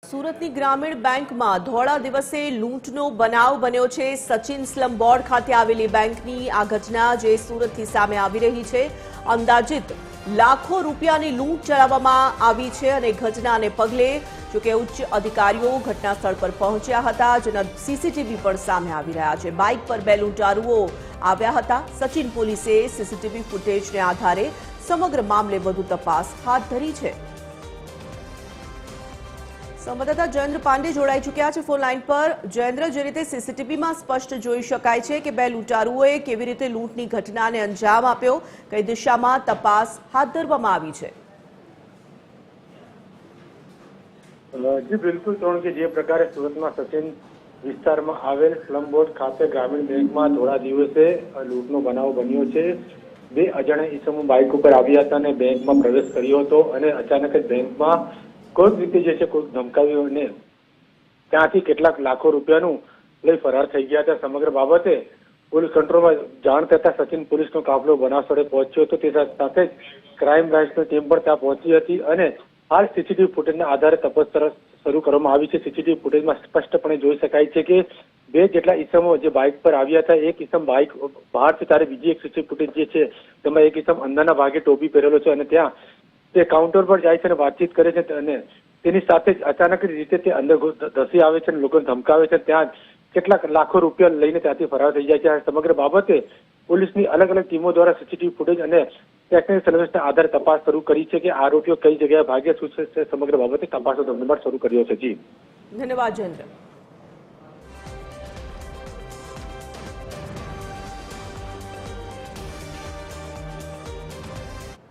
સુરતની ગ્રામીણ બેંકમાં ધોળા દિવસે લૂંટનો બનાવ બન્યો છે। સચિન સ્લમ બોર્ડ ખાતે આવેલી બેંકની આ ઘટના જે સુરતથી સામે આવી રહી છે। અંદાજિત લાખો રૂપિયાની લૂંટ ચલાવવામાં આવી છે અને ઘટનાને પગલે જો કે ઉચ્ચ અધિકારીઓ ઘટના સ્થળ પર પહોંચ્યા હતા, જેના સીસીટીવી પણ સામે આવી રહ્યા છે। બાઇક પર બે લૂંટારુઓ આવ્યા હતા। સચિન પોલીસે સીસીટીવી ફૂટેજને આધારે સમગ્ર મામલે વધુ તપાસ હાથ ધરી છે। સંવાદદાતા જયેન્દ્ર પાંડે જોડાઈ ચૂક્યા છે ફોન લાઈન પર। જયેન્દ્ર, જે રીતે સીસીટીવીમાં સ્પષ્ટ જોઈ શકાય છે કે બે લૂંટારુઓએ કેવી રીતે લૂંટની ઘટનાને અંજામ આપ્યો, કઈ દિશામાં તપાસ હાથ ધરવામાં આવી છે? જી બિલકુલ, કારણ કે જે પ્રકારે સુરતમાં સચિન વિસ્તારમાં આવેલ સ્લમ બોર્ડ ખાતે ગ્રામીણ બેંકમાં થોડા દિવસે લૂંટનો બનાવ બન્યો છે। બે અજાણ્યા ઈસમો બાઇક ઉપર આવ્યા હતા અને બેંકમાં પ્રવેશ કર્યો હતો અને અચાનક જ બેંકમાં કોઈ રીતે જે છે કોઈ ધમકાવ્યું અને ત્યાંથી કેટલાક લાખો રૂપિયાનું લઈ ફરાર થઈ ગયા હતા। સમગ્ર બાબતે પોલીસ કંટ્રોલમાં જાણ થતા સચિન પોલીસનો કાફલો બનાવ સ્થળે પહોંચ્યો હતો। તે સાથે જ ક્રાઇમ બ્રાન્ચની ટીમ પણ ત્યાં પહોંચી હતી અને હાલ સીસીટીવી ફૂટેજના આધારે તપાસ શરૂ કરવામાં આવી છે। સીસીટીવી ફૂટેજમાં સ્પષ્ટપણે જોઈ શકાય છે કે બે જેટલા ઈસમો જે બાઇક પર આવ્યા હતા, એક ઈસમ બાઇક બહારથી ત્યારે બીજી એક સીસીટીવી ફૂટેજ જે છે તેમાં એક ઈસમ અંદરના ભાગે ટોપી પહેરેલો છે અને ત્યાં તે કાઉન્ટર પર જાય છે અને વાતચીત કરે છે અને તેની સાથે જ અચાનક રીતે તે અંદર ધસી આવે છે અને લોકોને ધમકાવે છે। ત્યાં કેટલાક લાખો રૂપિયા લઈને ત્યાંથી ફરાર થઈ જાય છે। સમગ્ર બાબતે પોલીસની અલગ અલગ ટીમો દ્વારા સીસીટીવી ફૂટેજ અને ટેકનિકલ સર્વેલન્સના આધારે તપાસ શરૂ કરી છે કે આરોપીઓ કઈ જગ્યાએ ભાગ્યા શું છે। સમગ્ર બાબતે તપાસનો ધમધમાટ શરૂ કર્યો છે। જી ધન્યવાદ જયેન્દ્ર।